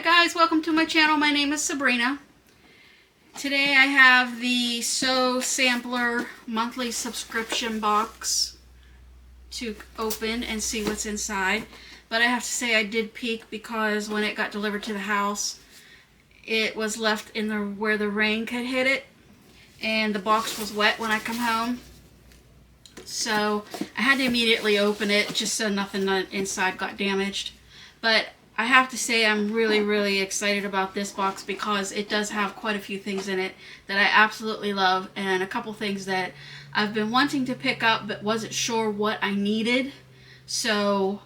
guys, welcome to my channel. My name is Sabrina. Today I have the Sew Sampler monthly subscription box to open and see what's inside. But I have to say I did peek because when it got delivered to the house, it was left in where the rain could hit it, and the box was wet when I come home. So I had to immediately open it just so nothing inside got damaged. But I have to say I'm really excited about this box because it does have quite a few things in it that I absolutely love, and a couple things that I've been wanting to pick up but wasn't sure what I needed. So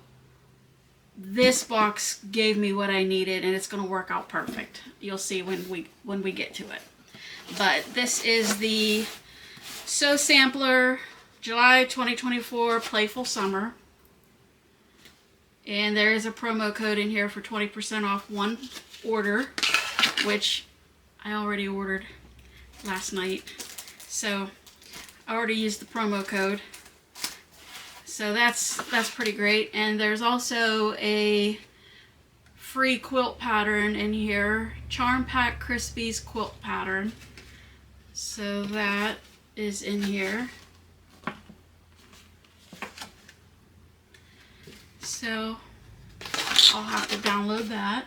this box gave me what I needed, and it's going to work out perfect. You'll see when we get to it. But this is the Sew Sampler July 2024 Playful Summer. And there is a promo code in here for 20% off one order, which I already ordered last night. So I already used the promo code. So that's pretty great. And there's also a free quilt pattern in here, Charm Pack Crispies quilt pattern. So that is in here. So I'll have to download that.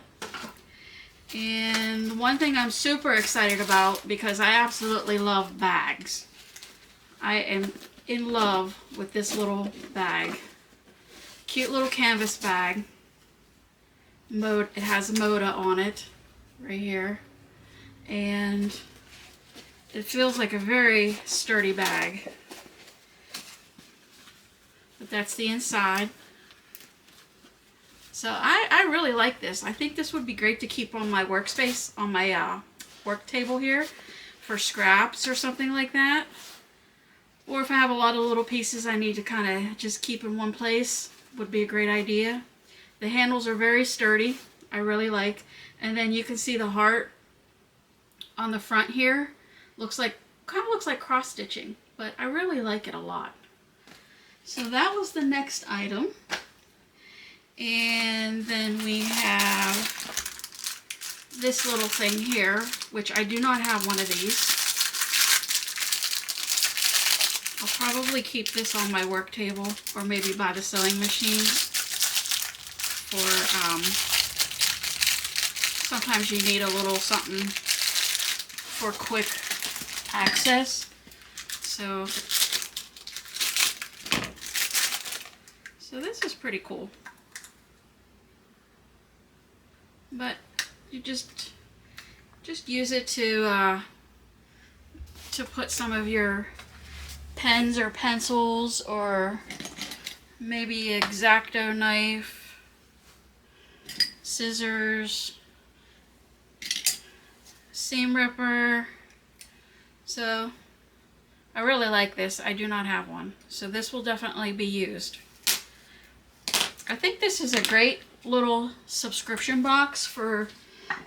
And one thing I'm super excited about, because I absolutely love bags. I am in love with this little bag. Cute little canvas bag. It has Moda on it right here. And it feels like a very sturdy bag. But that's the inside. So I really like this. I think this would be great to keep on my workspace, on my work table here for scraps or something like that. Or if I have a lot of little pieces I need to kind of just keep in one place, would be a great idea. The handles are very sturdy. I really like. And then you can see the heart on the front here. Kind of looks like cross stitching, but I really like it a lot. So that was the next item. And then we have this little thing here, which I do not have one of these. I'll probably keep this on my work table or maybe by the sewing machine. For sometimes you need a little something for quick access. So this is pretty cool. But you just use it to put some of your pens or pencils, or maybe X-Acto knife, scissors, seam ripper. So I really like this. I do not have one, so this will definitely be used. I think this is a great little subscription box for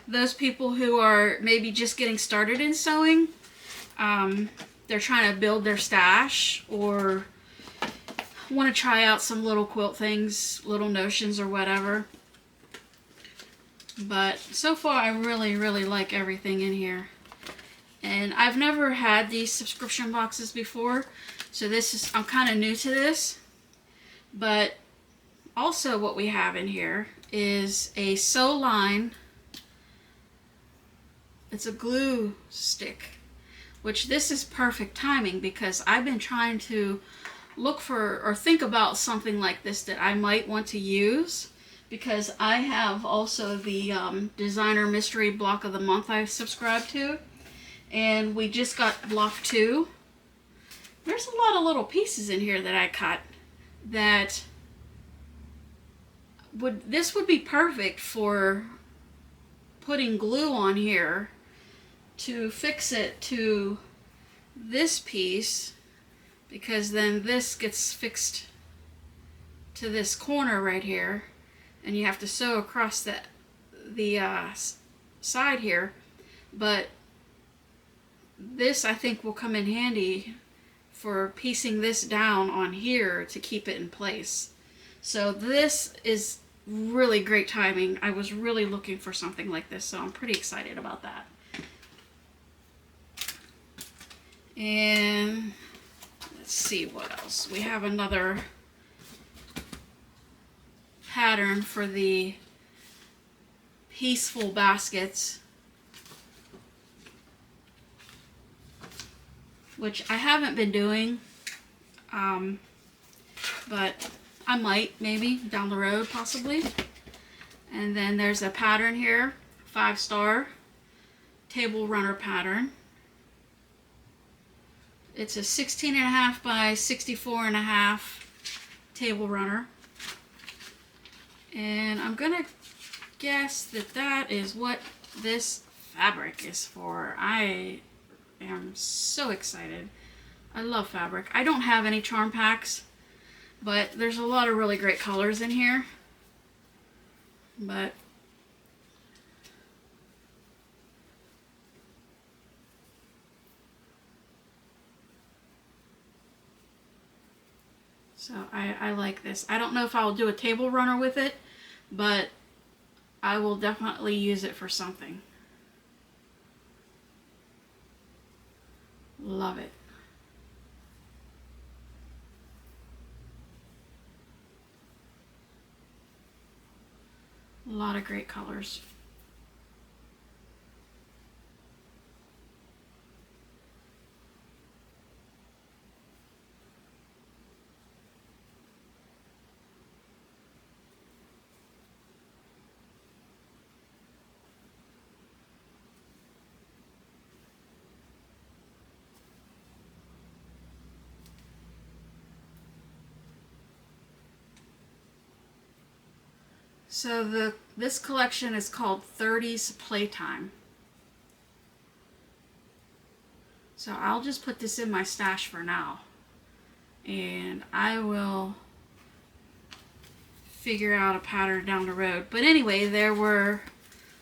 those people who are maybe just getting started in sewing. They're trying to build their stash or want to try out some little quilt things, little notions or whatever. But so far I really like everything in here. And I've never had these subscription boxes before, so I'm kind of new to this. But also what we have in here is a Sew Line. It's a glue stick, which this is perfect timing because I've been trying to look for or think about something like this that I might want to use, because I have also the Designer Mystery Block of the Month I subscribe to, and we just got block 2. There's a lot of little pieces in here that I cut that this would be perfect for putting glue on here to fix it to this piece, because then this gets fixed to this corner right here, and you have to sew across the side here. But this I think will come in handy for piecing this down on here to keep it in place. So this is really great timing. I was really looking for something like this, so I'm pretty excited about that. And let's see what else. We have another pattern for the Peaceful Baskets, which I haven't been doing, but I might, maybe, down the road, possibly. And then there's a pattern here, 5-star table runner pattern. It's a 16.5 by 64.5 table runner. And I'm gonna guess that that is what this fabric is for. I am so excited. I love fabric. I don't have any charm packs, but there's a lot of really great colors in here. But so I like this. I don't know if I'll do a table runner with it, but I will definitely use it for something. Love it. A lot of great colors. So this collection is called 30s Playtime. So I'll just put this in my stash for now, and I will figure out a pattern down the road. But anyway, there were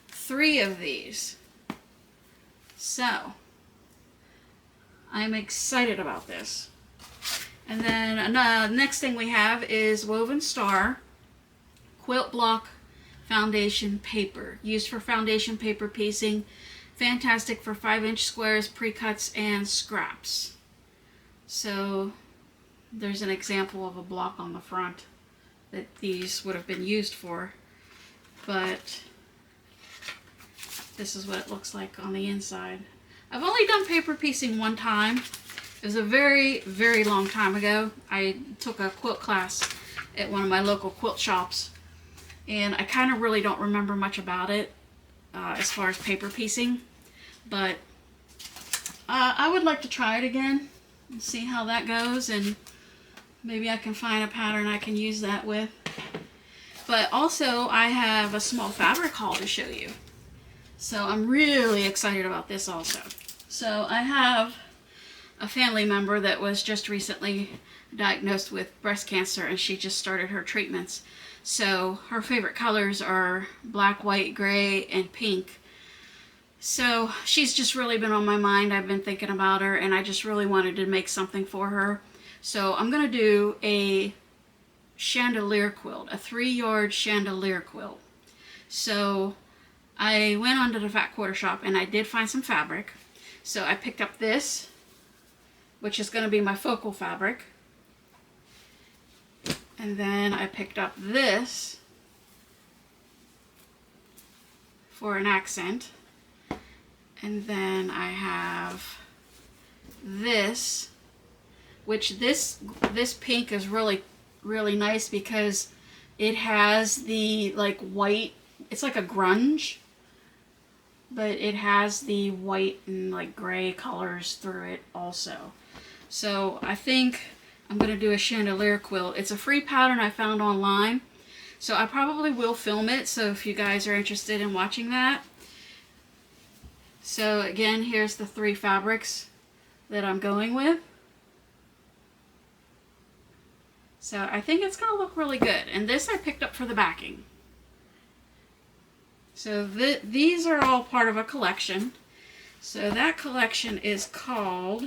3 of these. So I'm excited about this. And then next thing we have is Woven Star Quilt Block Foundation Paper, used for foundation paper piecing. Fantastic for 5-inch squares, pre-cuts, and scraps. So there's an example of a block on the front that these would have been used for. But this is what it looks like on the inside. I've only done paper piecing one time. It was a very, very long time ago. I took a quilt class at one of my local quilt shops, and I kind of really don't remember much about it as far as paper piecing, but I would like to try it again and see how that goes, and maybe I can find a pattern I can use that with. But also I have a small fabric haul to show you, so I'm really excited about this also. So I have a family member that was just recently diagnosed with breast cancer, and she just started her treatments. So her favorite colors are black, white, gray, and pink. So she's just really been on my mind. I've been thinking about her, and I just really wanted to make something for her. So I'm going to do a chandelier quilt, a 3-yard chandelier quilt. So I went onto the Fat Quarter Shop, and I did find some fabric. So I picked up this, which is going to be my focal fabric. And then I picked up this for an accent. And then I have this, which this pink is really, really nice because it has the like white, it's like a grunge, but it has the white and like gray colors through it also. So I think I'm going to do a chandelier quilt. It's a free pattern I found online, so I probably will film it, so if you guys are interested in watching that. So again, here's the 3 fabrics that I'm going with. So I think it's going to look really good. And this I picked up for the backing. So these are all part of a collection. So that collection is called,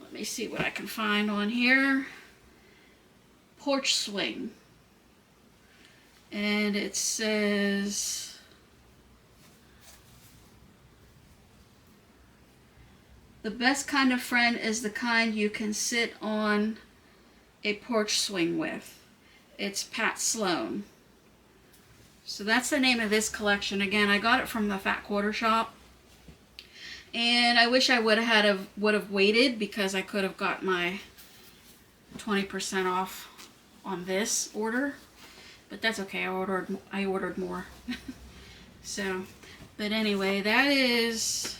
let me see what I can find on here, Porch Swing. And it says, the best kind of friend is the kind you can sit on a porch swing with. It's Pat Sloan. So that's the name of this collection. Again, I got it from the Fat Quarter Shop. And I wish I would have waited, because I could have got my 20% off on this order. But that's okay. I ordered more. So, but anyway, this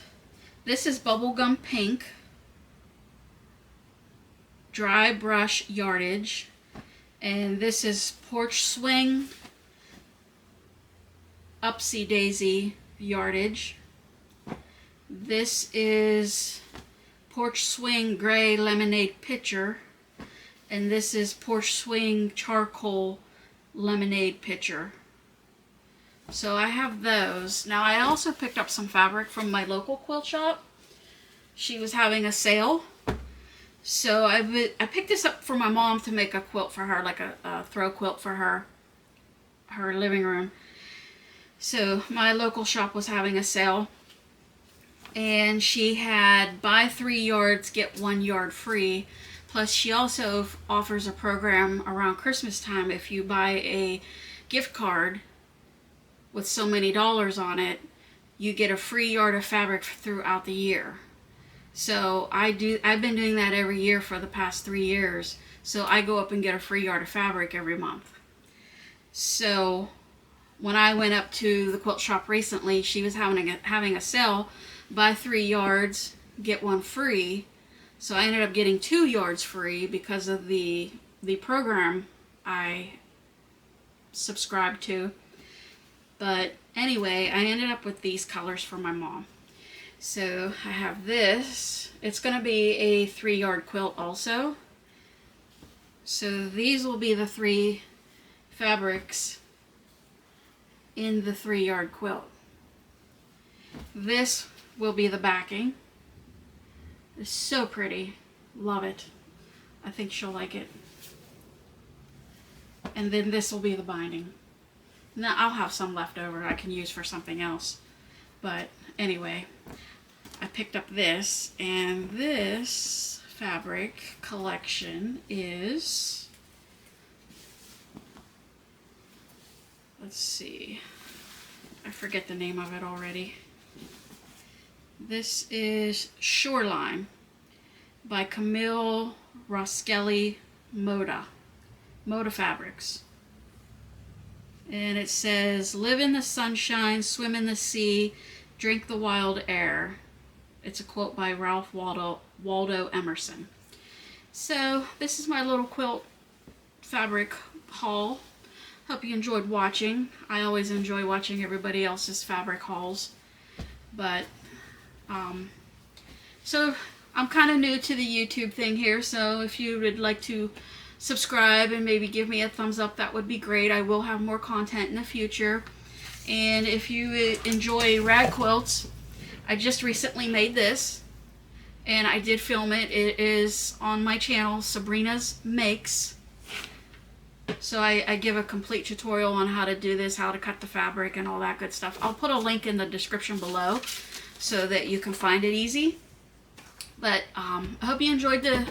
is Bubblegum Pink Dry Brush Yardage, and this is Porch Swing Upsy Daisy Yardage. This is Porch Swing Gray Lemonade Pitcher, and this is Porch Swing Charcoal Lemonade Pitcher. So I have those. Now I also picked up some fabric from my local quilt shop. She was having a sale. So I picked this up for my mom to make a quilt for her, like a throw quilt for her living room. So my local shop was having a sale. And she had buy 3 yards, get 1 yard free. Plus she also offers a program around Christmas time. If you buy a gift card with so many dollars on it, you get a free yard of fabric throughout the year. So I've been doing that every year for the past 3 years. So I go up and get a free yard of fabric every month. So when I went up to the quilt shop recently, she was having a sale, buy 3 yards, get 1 free. So I ended up getting 2 yards free because of the program I subscribed to. But anyway, I ended up with these colors for my mom. So I have this. It's going to be a 3 yard quilt also. So these will be the 3 fabrics in the 3 yard quilt. This will be the backing. It's so pretty. Love it. I think she'll like it. And then this will be the binding. Now I'll have some left over I can use for something else. But anyway, I picked up this, and this fabric collection is, let's see, I forget the name of it already. This is Shoreline by Camille Roskeli Moda Fabrics. And it says, live in the sunshine, swim in the sea, drink the wild air. It's a quote by Ralph Waldo Emerson. So this is my little quilt fabric haul. Hope you enjoyed watching. I always enjoy watching everybody else's fabric hauls. But so I'm kind of new to the YouTube thing here, so if you would like to subscribe and maybe give me a thumbs up, that would be great. I will have more content in the future. And if you enjoy rag quilts, I just recently made this, and I did film it. It is on my channel, Sabrina's Makes. So I give a complete tutorial on how to do this, how to cut the fabric and all that good stuff. I'll put a link in the description below so that you can find it easy. But I hope you enjoyed the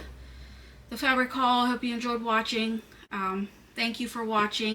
fabric haul. I hope you enjoyed watching. Thank you for watching.